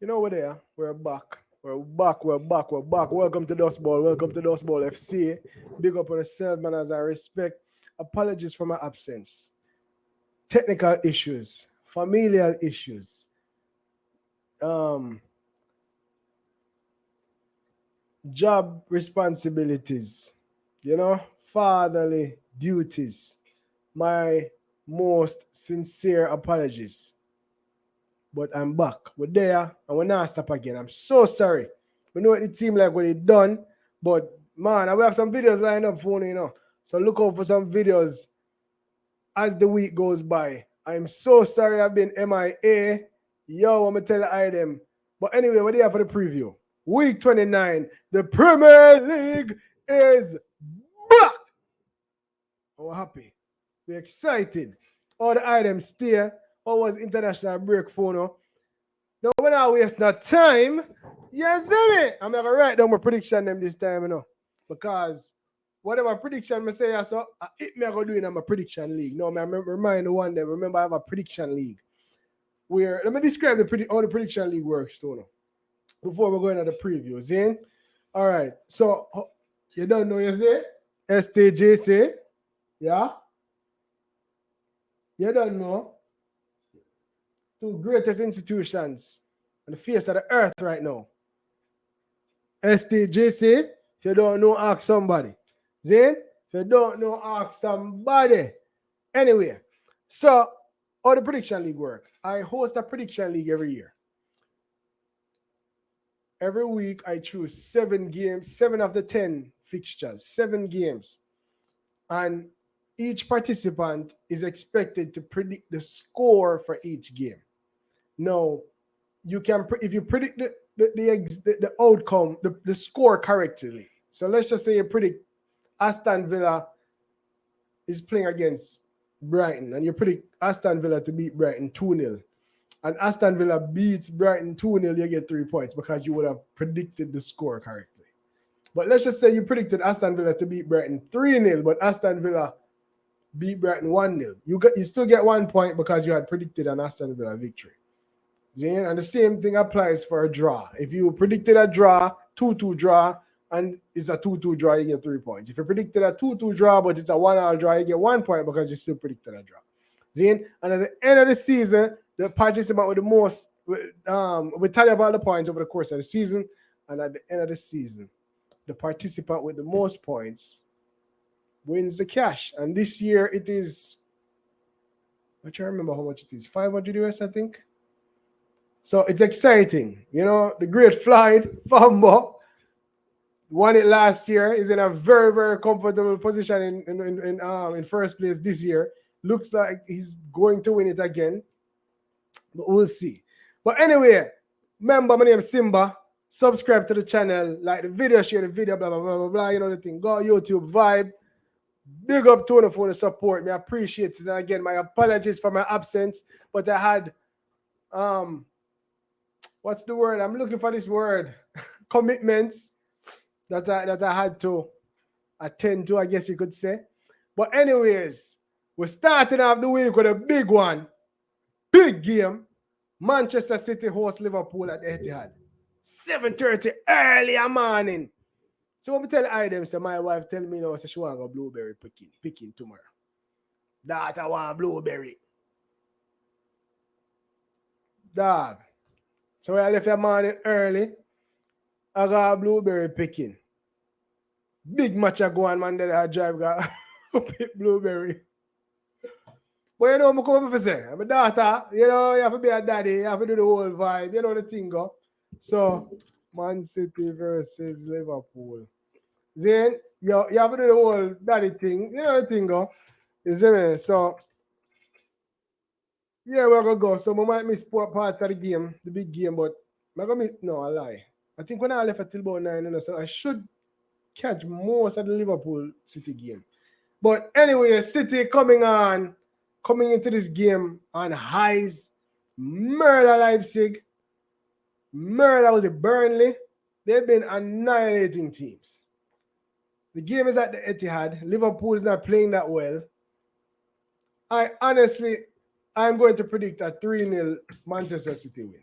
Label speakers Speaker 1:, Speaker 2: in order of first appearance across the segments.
Speaker 1: You know we're there. We're back. We're back. We're back. We're back. Welcome to Dust Ball. Welcome to Dust Ball FC. Big up on yourself, man, as I respect. Apologies for my absence. Technical issues, familial issues, um, job responsibilities, fatherly duties. My most sincere apologies. But I'm back. We're there and we're not stop again. I'm so sorry. We know what the team like what it done, but man, I will have some videos lined up for you. So look out for some videos as the week goes by. I'm so sorry I've been MIA. Yo, I'm gonna tell the item. But anyway, what do you have for the preview? Week 29, the Premier League is back. And we're happy. We're excited. All the items stay. All was international break for now. No, we're not waste no time. You see me? I'm gonna write down my prediction them this time, because whatever prediction I say, so it me gonna do in my prediction league. No, I remind the one that remember I have a prediction league. Where let me describe how the prediction league works, too. Before we go into the preview, Zane. All right, so you don't know, you say STJC, yeah. You don't know two greatest institutions on the face of the earth right now. STJC, if you don't know, ask somebody. Zane, if you don't know, ask somebody. Anyway, so how the prediction league work? I host a prediction league every year. Every week I choose 7 games, 7 of the 10 fixtures, 7 games. And each participant is expected to predict the score for each game. Now, you can if you predict the outcome, the score correctly. So let's just say you predict Aston Villa is playing against Brighton, and you predict Aston Villa to beat Brighton 2-0. And Aston Villa beats Brighton 2-0, you get 3 points because you would have predicted the score correctly. But let's just say you predicted Aston Villa to beat Brighton 3-0, but Aston Villa beat Brighton 1-0. You still get 1 point because you had predicted an Aston Villa victory. And the same thing applies for a draw. If you predicted a draw, 2-2 draw, and it's a 2-2 draw, you get 3 points. If you predicted a 2-2 draw, but it's a 1-1 draw, you get 1 point because you still predicted a draw. And at the end of the season, the participant with the most, we tally about the points over the course of the season, and at the end of the season, the participant with the most points wins the cash. And this year it is, I can't remember how much it is, 500 US, I think. So it's exciting. The great Floyd Fambo won it last year. Is in a very, very comfortable position in first place this year. Looks like he's going to win it again. But we'll see. But anyway, remember my name is Simba. Subscribe to the channel, like the video, share the video, blah, blah, blah, blah, blah. You know the thing. Go YouTube vibe. Big up Tony for the support. I appreciate it. And again, my apologies for my absence. But I had what's the word? I'm looking for this word. Commitments that I had to attend to, I guess you could say. But anyways, we're starting off the week with a big one. Big game. Manchester City host Liverpool at the Etihad. 7:30 early morning. So when we tell Idem, so my wife tell me now, so she want to go blueberry picking tomorrow. That I want blueberry. Dog. So when I left the morning early, I got blueberry picking. Big match I go on, man, that I drive got pick blueberry. But you know, I'm coming for say, I'm a daughter, you have to be a daddy, you have to do the whole vibe, you know the thing go. So, Man City versus Liverpool. Then, you have to do the whole daddy thing, you know the thing go. You see me? So, yeah, we're going to go. So, we might miss parts of the game, the big game, but I'm going to miss, no, I lie. I think when I left at till about 9, so I should catch most of the Liverpool City game. But anyway, City coming into this game on highs. Murder Leipzig. Murder was it Burnley. They've been annihilating teams. The game is at the Etihad. Liverpool is not playing that well. I'm going to predict a 3-0 Manchester City win.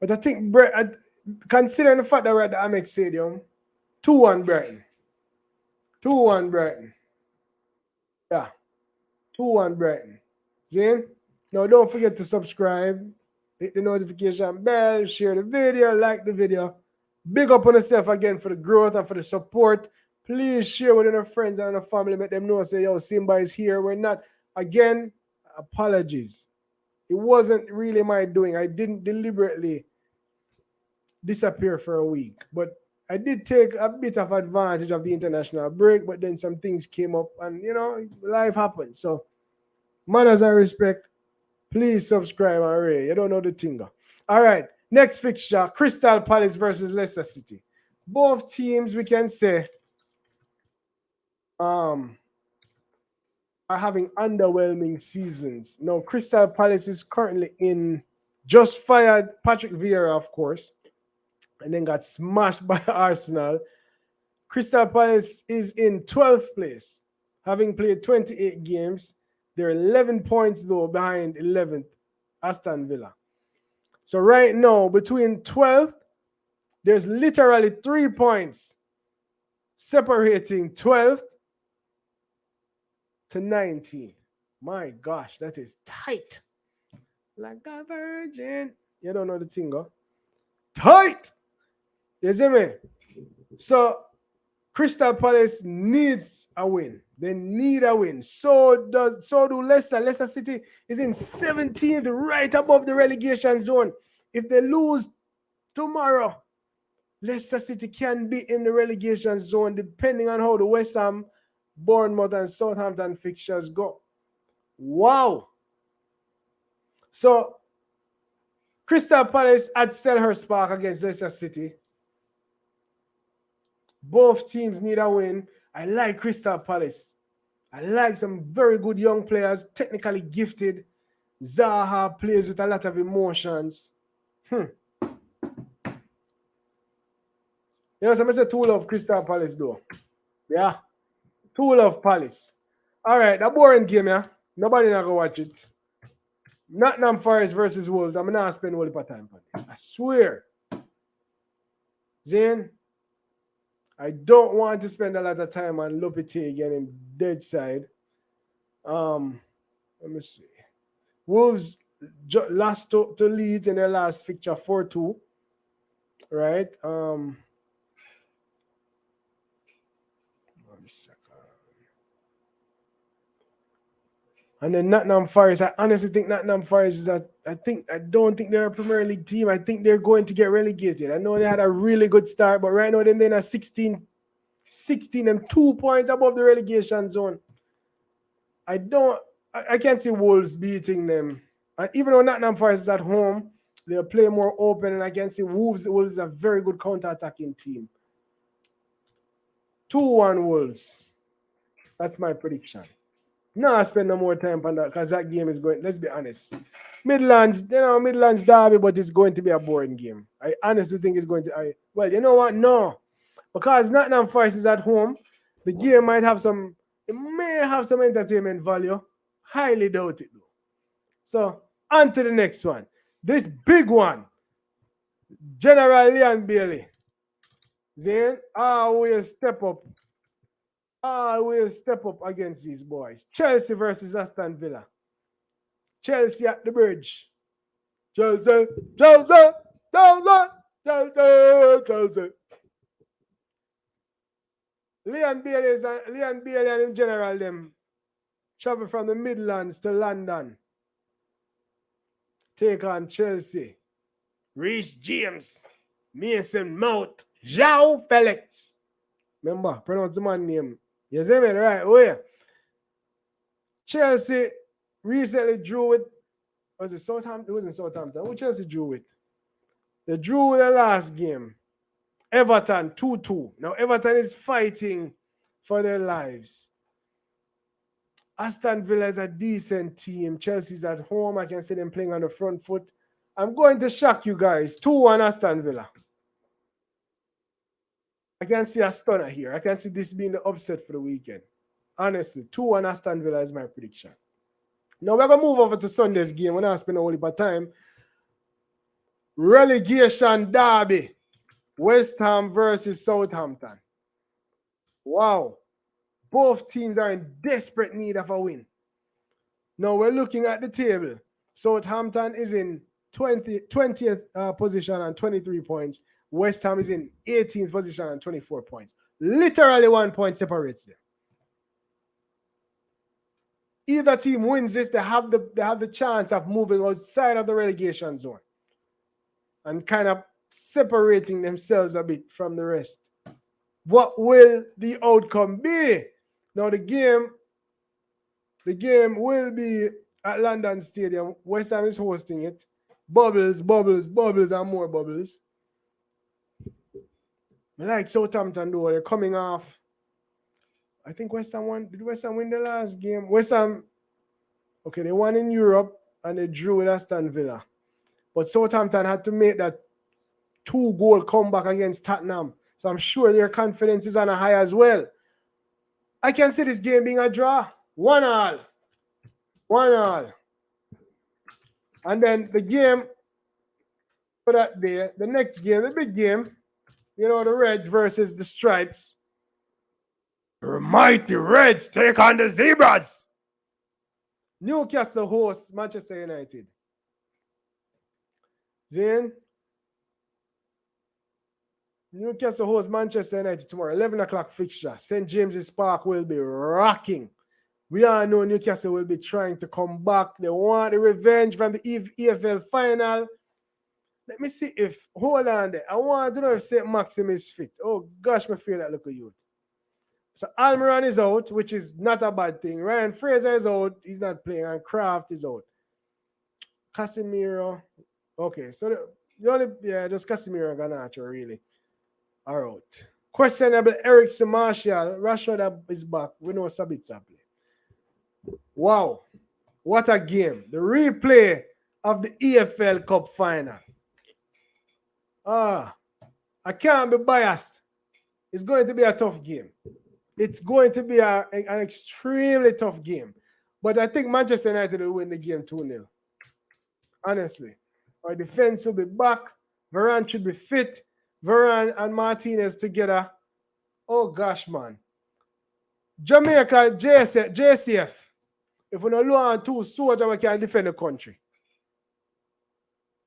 Speaker 1: But I think, considering the fact that we're at the Amex Stadium, 2-1 Brighton. 2-1 Brighton. Yeah, 2-1 Brighton. Zane? Now, don't forget to subscribe, hit the notification bell, share the video, like the video. Big up on yourself again for the growth and for the support. Please share with your friends and your family. Make them know, say, yo, Simba is here. We're not. Again, apologies. It wasn't really my doing. I didn't deliberately disappear for a week. But I did take a bit of advantage of the international break, but then some things came up and, life happens. So, manners and respect. Please subscribe and rate. You don't know the thing. All right. Next fixture, Crystal Palace versus Leicester City. Both teams, we can say, are having underwhelming seasons. Now, Crystal Palace is currently just fired Patrick Vieira, of course, and then got smashed by Arsenal. Crystal Palace is in 12th place, having played 28 games. They're 11 points, though, behind 11th Aston Villa. So right now, between 12th, there's literally 3 points separating 12th to 19. My gosh, that is tight. Like a virgin. You don't know the thing, huh? Tight! You see me? So, Crystal Palace needs a win. They need a win. So do Leicester. Leicester City is in 17th, right above the relegation zone. If they lose tomorrow, Leicester City can be in the relegation zone depending on how the West Ham, Bournemouth, and Southampton fixtures go. Wow. So, Crystal Palace at Selhurst Park against Leicester City. Both teams need a win. I like Crystal Palace. I like some very good young players, technically gifted. Zaha plays with a lot of emotions. You know, so I say two love Crystal Palace, though. Yeah. Two love Palace. All right, that boring game, yeah. Nobody not gonna watch it. Nottingham Forest versus Wolves. I'm not spend all the time on this. I swear. Zane, I don't want to spend a lot of time on Lopetegui and him dead side. Let me see. Wolves lost to Leeds in their last fixture 4-2. Right? One second. And then Nottingham Forest, I honestly think Nottingham Forest is I don't think they're a Premier League team. I think they're going to get relegated. I know they had a really good start, but right now they're in a 16 and 2 points above the relegation zone. I can't see Wolves beating them. And even though Nottingham Forest is at home, they'll play more open, and I can see Wolves is a very good counter-attacking team. 2-1 Wolves. That's my prediction. No, I spend no more time on that because that game is going, let's be honest. Midlands derby, but it's going to be a boring game. I honestly think it's going to, well, you know what? No. Because Nottingham Forest is at home, the game may have some entertainment value. Highly doubt it, though. So, on to the next one. This big one. General Leon Bailey. Then, will step up. Will step up against these boys. Chelsea versus Aston Villa. Chelsea at the bridge. Chelsea. Leon Bailey and in general them travel from the Midlands to London. Take on Chelsea. Reece James, Mason Mount, João Felix. Remember, pronounce the man name. You see me, right? Oh, yeah. Chelsea recently drew with, was it Southampton? It wasn't Southampton. Who Chelsea drew with? They drew with the last game. Everton 2-2. Now, Everton is fighting for their lives. Aston Villa is a decent team. Chelsea's at home. I can see them playing on the front foot. I'm going to shock you guys. 2-1 Aston Villa. I can see a stunner here. I can see this being the upset for the weekend. Honestly, 2-1 Aston Villa is my prediction. Now we're going to move over to Sunday's game. We're not spending a whole heap of time. relegation derby. West Ham versus Southampton. Wow. Both teams are in desperate need of a win. Now we're looking at the table. Southampton is in 20th position and 23 points. West Ham is in 18th position and 24 points. Literally 1 point separates them. Either team wins this, they have the chance of moving outside of the relegation zone and kind of separating themselves a bit from the rest. What will the outcome be? Now the game will be at London Stadium. West Ham is hosting it. Bubbles, bubbles, bubbles, and more bubbles. Like Southampton though, they're coming off. I think West Ham won. Did West Ham win the last game? West Ham, okay, they won in Europe and they drew with Aston Villa. But Southampton had to make that 2-goal comeback against Tottenham. So I'm sure their confidence is on a high as well. I can see this game being a draw. 1-1. 1-1. And then the game for that day, the next game, the big game, you know, the Reds versus the Stripes. The mighty Reds take on the Zebras. Newcastle hosts Manchester United. Zane? Newcastle hosts Manchester United tomorrow, 11 o'clock fixture. St. James's Park will be rocking. We all know Newcastle will be trying to come back. They want the revenge from the EPL final. Let me see if, hold on there. I want to know if St. Maxim is fit. Oh gosh, I feel that little youth. So Almiron is out, which is not a bad thing. Ryan Fraser is out. He's not playing. And Kraft is out. Casemiro. Okay, so just Casemiro and Garnacho really are out. Questionable Erickson Martial. Rashford is back. We know Sabitzer play. Wow. What a game. The replay of the EFL Cup final. I can't be biased. It's going to be a tough game. It's going to be an extremely tough game. But I think Manchester United will win the game 2-0. Honestly. Our defense will be back. Varane should be fit. Varane and Martinez together. Oh, gosh, man. Jamaica, JCF. If we don't learn two soldiers, we can defend the country.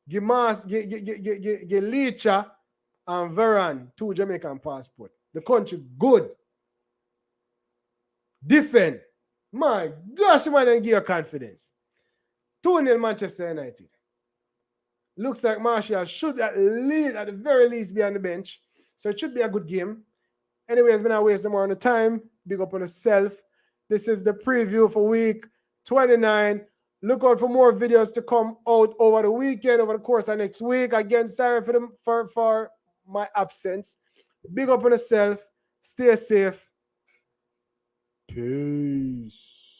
Speaker 1: Give Licha and Varane 2 Jamaican passport. The country good. Defend. My gosh, man, and give you confidence. 2-0 Manchester United. Looks like Martial should at the very least, be on the bench. So it should be a good game. Anyway, it's been a waste of more on the time. Big up on yourself. This is the preview for week 29. Look out for more videos to come out over the weekend, over the course of next week. Again, sorry for my absence. Big up on yourself. Stay safe. Peace.